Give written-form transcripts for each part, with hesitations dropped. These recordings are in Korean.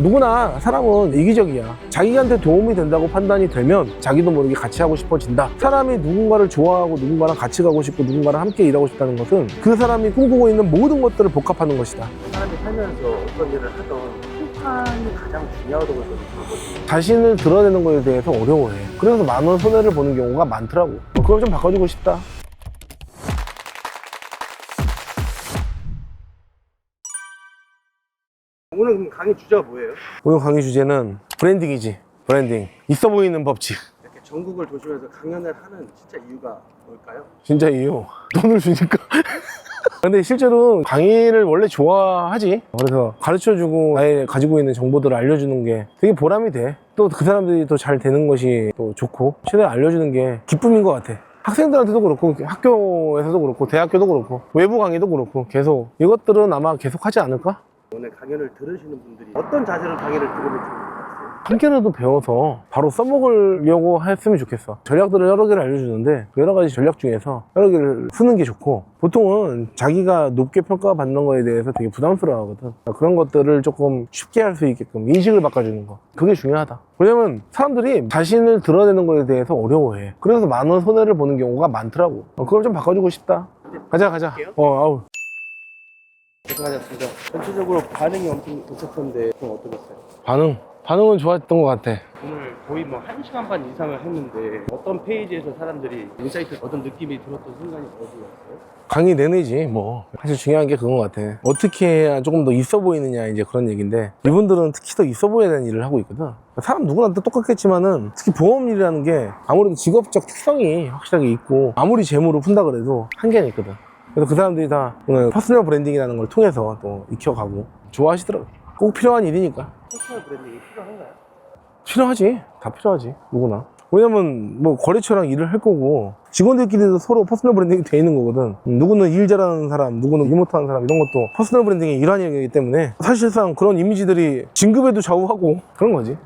누구나 사람은 이기적이야. 자기한테 도움이 된다고 판단이 되면 자기도 모르게 같이 하고 싶어진다. 사람이 누군가를 좋아하고 누군가랑 같이 가고 싶고 누군가랑 함께 일하고 싶다는 것은 그 사람이 꿈꾸고 있는 모든 것들을 복합하는 것이다. 사람이 살면서 어떤 일을 하던 평판이 가장 중요하다고 저는 보거든요. 자신을 드러내는 것에 대해서 어려워해. 그래서 많은 손해를 보는 경우가 많더라고. 그걸 좀 바꿔주고 싶다. 오늘 그럼 강의 주제가 뭐예요? 오늘 강의 주제는 브랜딩이지. 브랜딩. 있어 보이는 법칙. 이렇게 전국을 도시면서 강연을 하는 진짜 이유가 뭘까요? 진짜 이유. 돈을 주니까. 근데 실제로 강의를 원래 좋아하지. 그래서 가르쳐주고 나의 가지고 있는 정보들을 알려주는 게 되게 보람이 돼. 또 그 사람들이 또 잘 되는 것이 또 좋고 최대한 알려주는 게 기쁨인 것 같아. 학생들한테도 그렇고 학교에서도 그렇고 대학교도 그렇고 외부 강의도 그렇고 계속 이것들은 아마 계속 하지 않을까? 오늘 강연을 들으시는 분들이 어떤 자세로 강의를 들으면 좋을 것 같아요? 한 개라도 배워서 바로 써먹으려고 했으면 좋겠어. 전략들을 여러 개를 알려주는데 그 여러 가지 전략 중에서 여러 개를 쓰는 게 좋고, 보통은 자기가 높게 평가받는 거에 대해서 되게 부담스러워 하거든. 그런 것들을 조금 쉽게 할 수 있게끔 인식을 바꿔주는 거, 그게 중요하다. 왜냐면 사람들이 자신을 드러내는 거에 대해서 어려워해. 그래서 많은 손해를 보는 경우가 많더라고. 그걸 좀 바꿔주고 싶다. 가자. 아우. 고생하셨습니다. 전체적으로 반응이 엄청 좋았던데 좀 어떠셨어요? 반응은 좋았던 것 같아. 오늘 거의 뭐 1시간 반 이상을 했는데 어떤 페이지에서 사람들이 인사이트 어떤 느낌이 들었던 순간이 어디였어요? 강의 내내지 뭐. 사실 중요한 게 그건 것 같아. 어떻게 해야 조금 더 있어 보이느냐, 이제 그런 얘기인데, 이분들은 특히 더 있어 보여야 되는 일을 하고 있거든. 사람 누구나 다 똑같겠지만은 특히 보험일이라는 게 아무래도 직업적 특성이 확실하게 있고, 아무리 재무로 푼다 그래도 한계는 있거든. 그래서 그 사람들이 다 오늘 퍼스널 브랜딩이라는 걸 통해서 또 익혀가고 좋아하시더라고. 꼭 필요한 일이니까. 퍼스널 브랜딩이 필요한가요? 필요하지. 다 필요하지. 누구나. 왜냐면 뭐 거래처랑 일을 할 거고, 직원들끼리도 서로 퍼스널 브랜딩이 돼 있는 거거든. 누구는 일 잘하는 사람, 누구는 일 못하는 사람, 이런 것도 퍼스널 브랜딩의 일환이기 때문에 사실상 그런 이미지들이 진급에도 좌우하고 그런 거지.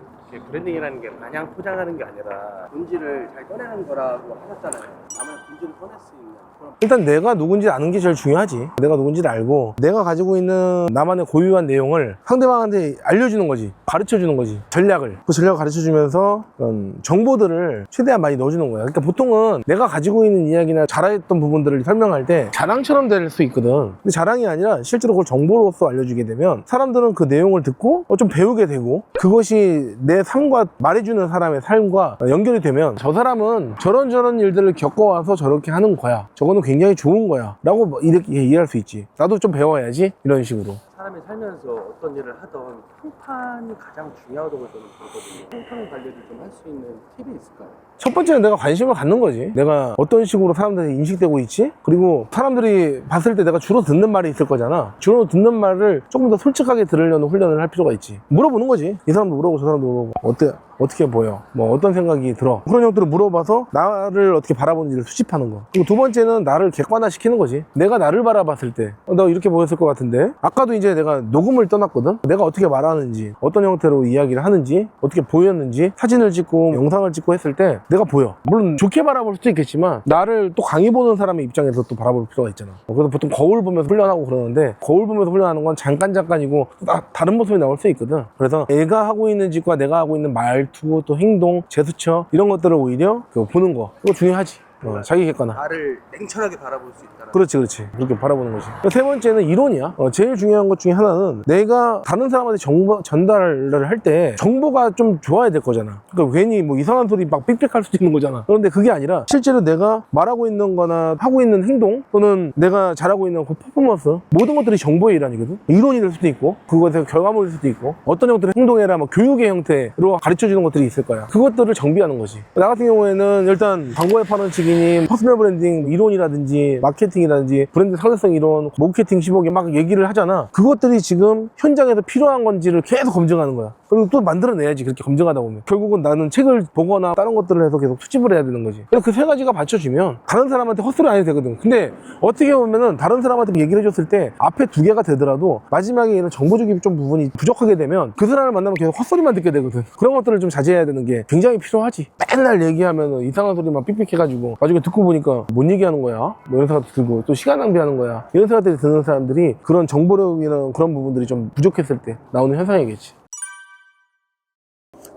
브랜딩이라는 게 마냥 포장하는 게 아니라 본질을 잘 꺼내는 거라고 하셨잖아요. 아마 본질을 꺼낼 수 있는 그런... 일단 내가 누군지 아는 게 제일 중요하지. 내가 누군지를 알고 내가 가지고 있는 나만의 고유한 내용을 상대방한테 알려주는 거지. 가르쳐주는 거지. 전략을. 그 전략을 가르쳐주면서 그런 정보들을 최대한 많이 넣어주는 거야. 그러니까 보통은 내가 가지고 있는 이야기나 잘했던 부분들을 설명할 때 자랑처럼 될 수 있거든. 근데 자랑이 아니라 실제로 그걸 정보로서 알려주게 되면 사람들은 그 내용을 듣고 좀 배우게 되고, 그것이 내 삶과 말해주는 사람의 삶과 연결이 되면 저 사람은 저런 일들을 겪어와서 저렇게 하는 거야, 저거는 굉장히 좋은 거야 라고 이렇게 이해할 수 있지. 나도 좀 배워야지, 이런 식으로. 사람이 살면서 어떤 일을 하던 평판이 가장 중요하다고 저는 보거든요. 평판 관리를 좀 할 수 있는 팁이 있을까요? 첫 번째는 내가 관심을 갖는 거지. 내가 어떤 식으로 사람들이 인식되고 있지? 그리고 사람들이 봤을 때 내가 주로 듣는 말이 있을 거잖아. 주로 듣는 말을 조금 더 솔직하게 들으려는 훈련을 할 필요가 있지. 물어보는 거지. 이 사람도 물어보고 저 사람도 물어보고 어떻게 보여? 뭐 어떤 생각이 들어? 그런 형들을 물어봐서 나를 어떻게 바라보는지를 수집하는 거. 그리고 두 번째는 나를 객관화시키는 거지. 내가 나를 바라봤을 때 너 이렇게 보였을 것 같은데, 아까도 이제 내가 녹음을 떠났거든. 내가 어떻게 말하는지, 어떤 형태로 이야기를 하는지, 어떻게 보였는지 사진을 찍고 영상을 찍고 했을 때 내가 보여. 물론 좋게 바라볼 수도 있겠지만 나를 또 강의 보는 사람의 입장에서 또 바라볼 필요가 있잖아. 그래서 보통 거울 보면서 훈련하고 그러는데, 거울 보면서 훈련하는 건 잠깐이고 다른 모습이 나올 수 있거든. 그래서 얘가 하고 있는 짓과 내가 하고 있는 말투, 또 행동, 제스처, 이런 것들을 오히려 보는 거, 그거 중요하지. 자기 객관화. 나를 냉철하게 바라볼 수 있다는. 그렇지. 그렇게 바라보는 거지. 세 번째는 이론이야. 제일 중요한 것 중에 하나는 내가 다른 사람한테 정보 전달을 할 때 정보가 좀 좋아야 될 거잖아. 그러니까 괜히 뭐 이상한 소리 막 삑삑할 수도 있는 거잖아. 그런데 그게 아니라 실제로 내가 말하고 있는 거나 하고 있는 행동, 또는 내가 잘하고 있는 그 퍼포먼스, 모든 것들이 정보의 일환이거든. 이론이 될 수도 있고, 그것에서 결과물일 수도 있고, 어떤 형태의 행동이라 뭐 교육의 형태로 가르쳐주는 것들이 있을 거야. 그것들을 정비하는 거지. 나 같은 경우에는 일단 광고에 파는 측이니 퍼스널 브랜딩 이론이라든지 마케팅이라든지 브랜드 상대성 이론, 마케팅 15개 막 얘기를 하잖아. 그것들이 지금 현장에서 필요한 건지를 계속 검증하는 거야. 그리고 또 만들어내야지. 그렇게 검증하다 보면 결국은 나는 책을 보거나 다른 것들을 해서 계속 수집을 해야 되는 거지. 그래서 그 세 가지가 받쳐지면 다른 사람한테 헛소리 안 해도 되거든. 근데 어떻게 보면은 다른 사람한테 얘기를 해줬을 때 앞에 두 개가 되더라도 마지막에 이런 정보적인 좀 부분이 부족하게 되면 그 사람을 만나면 계속 헛소리만 듣게 되거든. 그런 것들을 좀 자제해야 되는 게 굉장히 필요하지. 맨날 얘기하면 이상한 소리만 삑삑해가지고 나중에 듣고 보니까 뭔 얘기하는 거야? 뭐 이런 생각도 들고, 또 시간 낭비하는 거야, 이런 생각들이 드는 사람들이 그런 정보력이나 그런 부분들이 좀 부족했을 때 나오는 현상이겠지.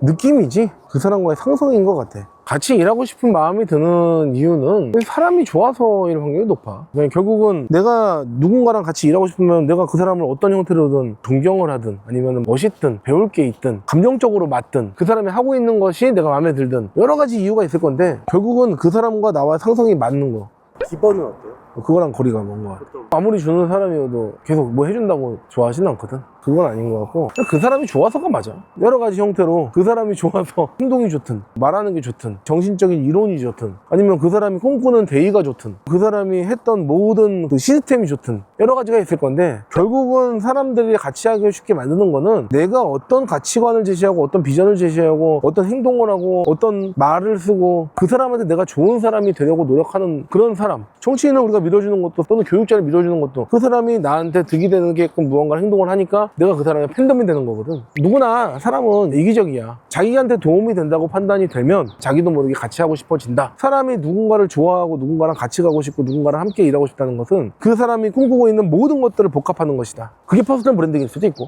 느낌이지 그 사람과의 상성인 것 같아. 같이 일하고 싶은 마음이 드는 이유는 사람이 좋아서 일 확률이 높아. 그냥 결국은 내가 누군가랑 같이 일하고 싶으면 내가 그 사람을 어떤 형태로든 존경을 하든 아니면 멋있든 배울 게 있든 감정적으로 맞든 그 사람이 하고 있는 것이 내가 마음에 들든 여러 가지 이유가 있을 건데 결국은 그 사람과 나와 상성이 맞는 거, 기본은 어때요? 그거랑 거리가 먼 것 같아. 보통 아무리 주는 사람이어도 계속 뭐 해준다고 좋아하진 않거든. 그건 아닌 것 같고 그냥 그 사람이 좋아서가 맞아. 여러 가지 형태로 그 사람이 좋아서 행동이 좋든 말하는 게 좋든 정신적인 이론이 좋든 아니면 그 사람이 꿈꾸는 대의가 좋든 그 사람이 했던 모든 그 시스템이 좋든 여러 가지가 있을 건데 결국은 사람들이 같이 하기 쉽게 만드는 거는 내가 어떤 가치관을 제시하고 어떤 비전을 제시하고 어떤 행동을 하고 어떤 말을 쓰고 그 사람한테 내가 좋은 사람이 되려고 노력하는 그런 사람. 정치인을 우리가 밀어주는 것도 또는 교육자를 밀어주는 것도 그 사람이 나한테 득이 되게끔 무언가 행동을 하니까 내가 그 사람의 팬덤이 되는 거거든. 누구나 사람은 이기적이야. 자기한테 도움이 된다고 판단이 되면 자기도 모르게 같이 하고 싶어진다. 사람이 누군가를 좋아하고 누군가랑 같이 가고 싶고 누군가랑 함께 일하고 싶다는 것은 그 사람이 꿈꾸고 있는 모든 것들을 복합하는 것이다. 그게 퍼스널 브랜딩일 수도 있고